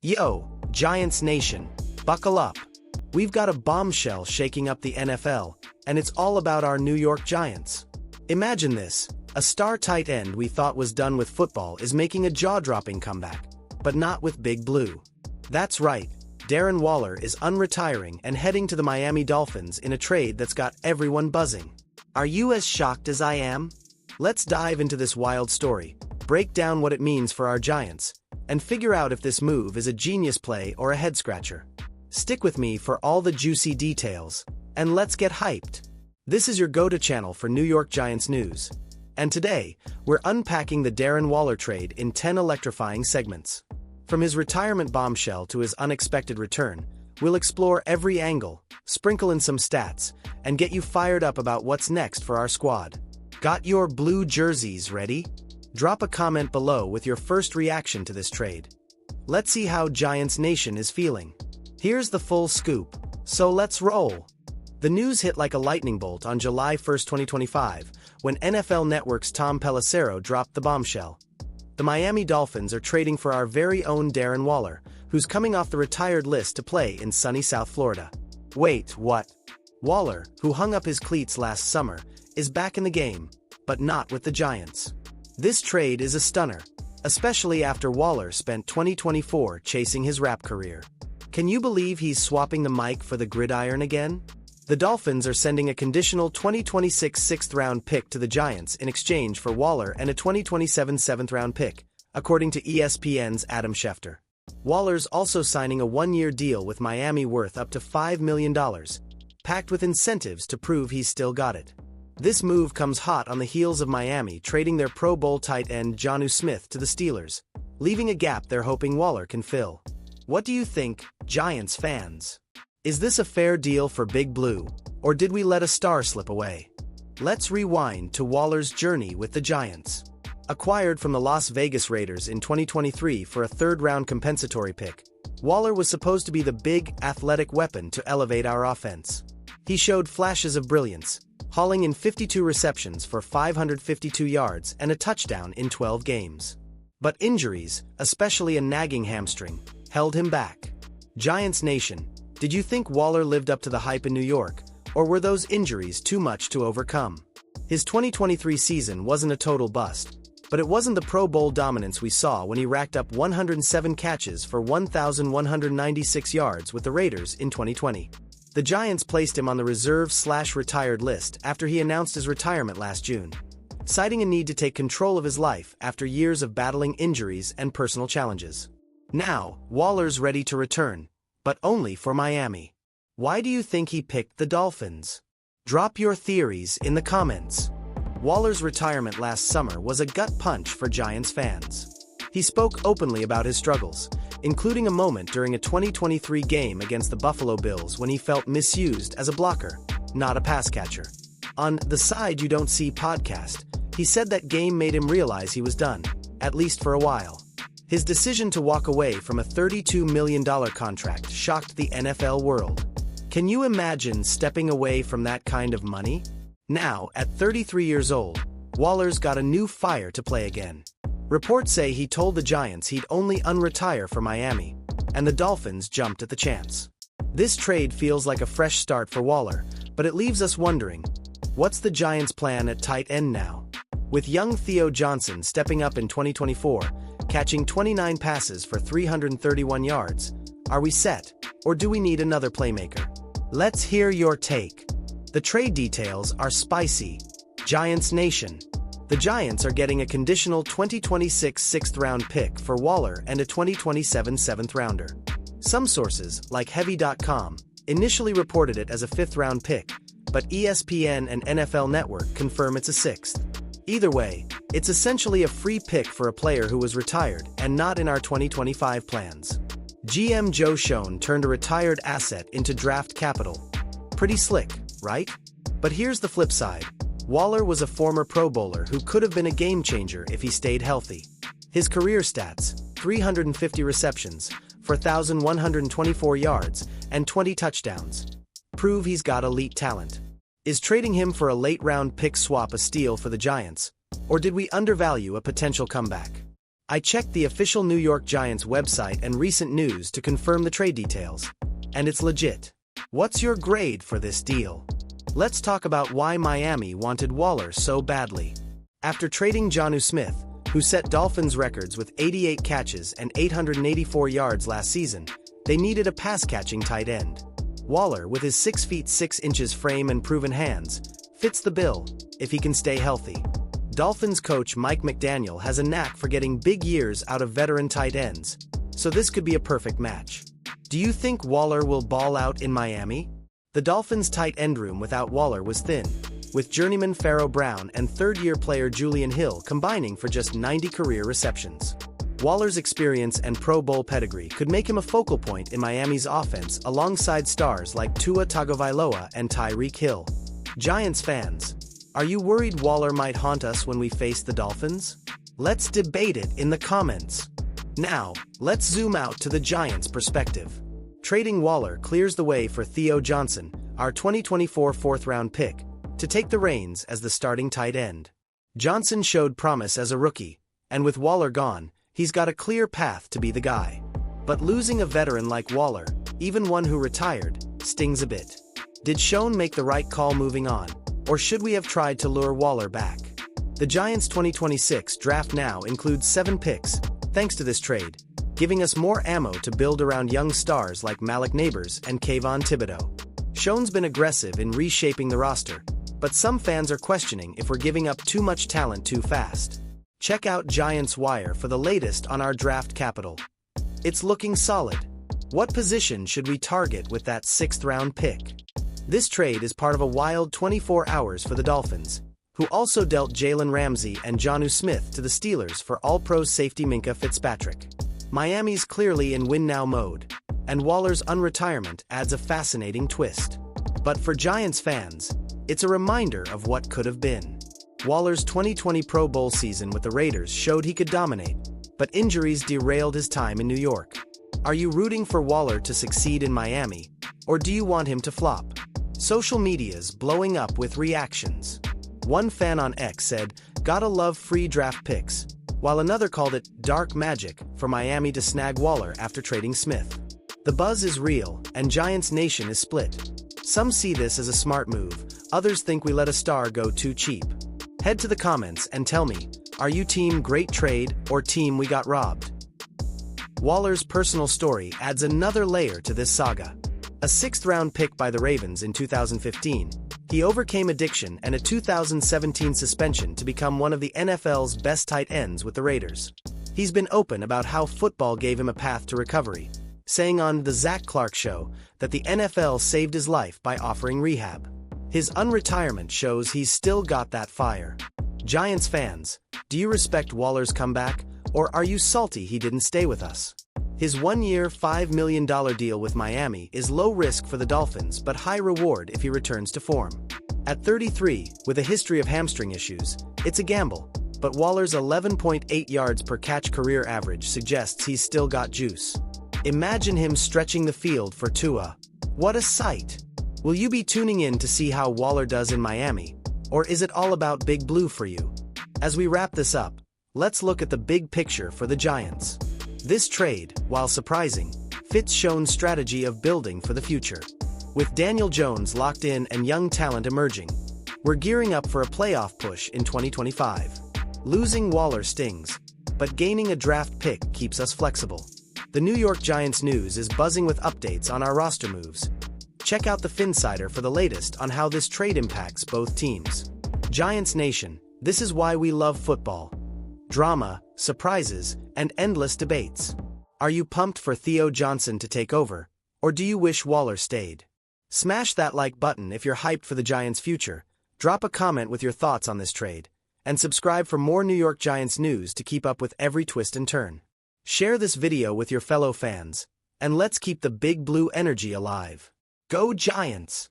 Yo, Giants Nation, buckle up. We've got a bombshell shaking up the NFL, and it's all about our New York Giants. Imagine this, a star tight end we thought was done with football is making a jaw-dropping comeback, but not with Big Blue. That's right, Darren Waller is unretiring and heading to the Miami Dolphins in a trade that's got everyone buzzing. Are you as shocked as I am? Let's dive into this wild story, break down what it means for our Giants, and figure out if this move is a genius play or a head-scratcher. Stick with me for all the juicy details, and let's get hyped. This is your go-to channel for New York Giants news. And today, we're unpacking the Darren Waller trade in 10 electrifying segments. From his retirement bombshell to his unexpected return, we'll explore every angle, sprinkle in some stats, and get you fired up about what's next for our squad. Got your blue jerseys ready? Drop a comment below with your first reaction to this trade. Let's see how Giants Nation is feeling. Here's the full scoop, so let's roll. The news hit like a lightning bolt on July 1, 2025, when NFL Network's Tom Pelissero dropped the bombshell. The Miami Dolphins are trading for our very own Darren Waller, who's coming off the retired list to play in sunny South Florida. Wait, what? Waller, who hung up his cleats last summer, is back in the game, but not with the Giants. This trade is a stunner, especially after Waller spent 2024 chasing his rap career. Can you believe he's swapping the mic for the gridiron again? The Dolphins are sending a conditional 2026 sixth-round pick to the Giants in exchange for Waller and a 2027 seventh-round pick, according to ESPN's Adam Schefter. Waller's also signing a one-year deal with Miami worth up to $5 million, packed with incentives to prove he's still got it. This move comes hot on the heels of Miami trading their Pro Bowl tight end Jonnu Smith to the Steelers, leaving a gap they're hoping Waller can fill. What do you think, Giants fans? Is this a fair deal for Big Blue, or did we let a star slip away? Let's rewind to Waller's journey with the Giants. Acquired from the Las Vegas Raiders in 2023 for a third-round compensatory pick, Waller was supposed to be the big, athletic weapon to elevate our offense. He showed flashes of brilliance, hauling in 52 receptions for 552 yards and a touchdown in 12 games. But injuries, especially a nagging hamstring, held him back. Giants Nation, did you think Waller lived up to the hype in New York, or were those injuries too much to overcome? His 2023 season wasn't a total bust, but it wasn't the Pro Bowl dominance we saw when he racked up 107 catches for 1,196 yards with the Raiders in 2020. The Giants placed him on the reserve/retired list after he announced his retirement last June, citing a need to take control of his life after years of battling injuries and personal challenges. Now, Waller's ready to return, but only for Miami. Why do you think he picked the Dolphins? Drop your theories in the comments. Waller's retirement last summer was a gut punch for Giants fans. He spoke openly about his struggles, including a moment during a 2023 game against the Buffalo Bills when he felt misused as a blocker, not a pass catcher. On The Side You Don't See podcast, he said that game made him realize he was done, at least for a while. His decision to walk away from a $32 million contract shocked the NFL world. Can you imagine stepping away from that kind of money? Now, at 33 years old, Waller's got a new fire to play again. Reports say he told the Giants he'd only unretire for Miami, and the Dolphins jumped at the chance. This trade feels like a fresh start for Waller, but it leaves us wondering, what's the Giants' plan at tight end now? With young Theo Johnson stepping up in 2024, catching 29 passes for 331 yards, are we set, or do we need another playmaker? Let's hear your take. The trade details are spicy. Giants Nation. The Giants are getting a conditional 2026 sixth-round pick for Waller and a 2027 seventh-rounder. Some sources, like Heavy.com, initially reported it as a fifth-round pick, but ESPN and NFL Network confirm it's a sixth. Either way, it's essentially a free pick for a player who was retired and not in our 2025 plans. GM Joe Schoen turned a retired asset into draft capital. Pretty slick, right? But here's the flip side. Waller was a former Pro Bowler who could have been a game-changer if he stayed healthy. His career stats, 350 receptions, for 1,124 yards, and 20 touchdowns, prove he's got elite talent. Is trading him for a late-round pick swap a steal for the Giants, or did we undervalue a potential comeback? I checked the official New York Giants website and recent news to confirm the trade details. And it's legit. What's your grade for this deal? Let's talk about why Miami wanted Waller so badly. After trading Jonnu Smith, who set Dolphins records with 88 catches and 884 yards last season, they needed a pass-catching tight end. Waller, with his 6 feet 6 inches frame and proven hands, fits the bill if he can stay healthy. Dolphins coach Mike McDaniel has a knack for getting big years out of veteran tight ends, so this could be a perfect match. Do you think Waller will ball out in Miami? The Dolphins' tight end room without Waller was thin, with journeyman Pharaoh Brown and third-year player Julian Hill combining for just 90 career receptions. Waller's experience and Pro Bowl pedigree could make him a focal point in Miami's offense alongside stars like Tua Tagovailoa and Tyreek Hill. Giants fans, are you worried Waller might haunt us when we face the Dolphins? Let's debate it in the comments. Now, let's zoom out to the Giants' perspective. Trading Waller clears the way for Theo Johnson, our 2024 fourth-round pick, to take the reins as the starting tight end. Johnson showed promise as a rookie, and with Waller gone, he's got a clear path to be the guy. But losing a veteran like Waller, even one who retired, stings a bit. Did Schoen make the right call moving on, or should we have tried to lure Waller back? The Giants' 2026 draft now includes 7 picks, thanks to this trade, giving us more ammo to build around young stars like Malik Nabers and Kayvon Thibodeau. Schoen's been aggressive in reshaping the roster, but some fans are questioning if we're giving up too much talent too fast. Check out Giants Wire for the latest on our draft capital. It's looking solid. What position should we target with that 6th-round pick? This trade is part of a wild 24 hours for the Dolphins, who also dealt Jalen Ramsey and Jonnu Smith to the Steelers for All-Pro safety Minkah Fitzpatrick. Miami's clearly in win-now mode, and Waller's unretirement adds a fascinating twist. But for Giants fans, it's a reminder of what could have been. Waller's 2020 Pro Bowl season with the Raiders showed he could dominate, but injuries derailed his time in New York. Are you rooting for Waller to succeed in Miami, or do you want him to flop? Social media's blowing up with reactions. One fan on X said, "Gotta love free draft picks," while another called it dark magic for Miami to snag Waller after trading Smith. The buzz is real, and Giants Nation is split. Some see this as a smart move, others think we let a star go too cheap. Head to the comments and tell me, are you team great trade or team we got robbed? Waller's personal story adds another layer to this saga. A 6th-round pick by the Ravens in 2015, he overcame addiction and a 2017 suspension to become one of the NFL's best tight ends with the Raiders. He's been open about how football gave him a path to recovery, saying on The Zach Clark Show that the NFL saved his life by offering rehab. His unretirement shows he's still got that fire. Giants fans, do you respect Waller's comeback, or are you salty he didn't stay with us? His 1-year, $5 million deal with Miami is low risk for the Dolphins but high reward if he returns to form. At 33, with a history of hamstring issues, it's a gamble, but Waller's 11.8 yards per catch career average suggests he's still got juice. Imagine him stretching the field for Tua. What a sight! Will you be tuning in to see how Waller does in Miami, or is it all about Big Blue for you? As we wrap this up, let's look at the big picture for the Giants. This trade, while surprising, fits Schoen's strategy of building for the future. With Daniel Jones locked in and young talent emerging, we're gearing up for a playoff push in 2025. Losing Waller stings, but gaining a draft pick keeps us flexible. The New York Giants news is buzzing with updates on our roster moves. Check out the Finsider for the latest on how this trade impacts both teams. Giants Nation, this is why we love football. Drama, surprises, and endless debates. Are you pumped for Theo Johnson to take over, or do you wish Waller stayed? Smash that like button if you're hyped for the Giants' future, drop a comment with your thoughts on this trade, and subscribe for more New York Giants news to keep up with every twist and turn. Share this video with your fellow fans, and let's keep the Big Blue energy alive. Go Giants!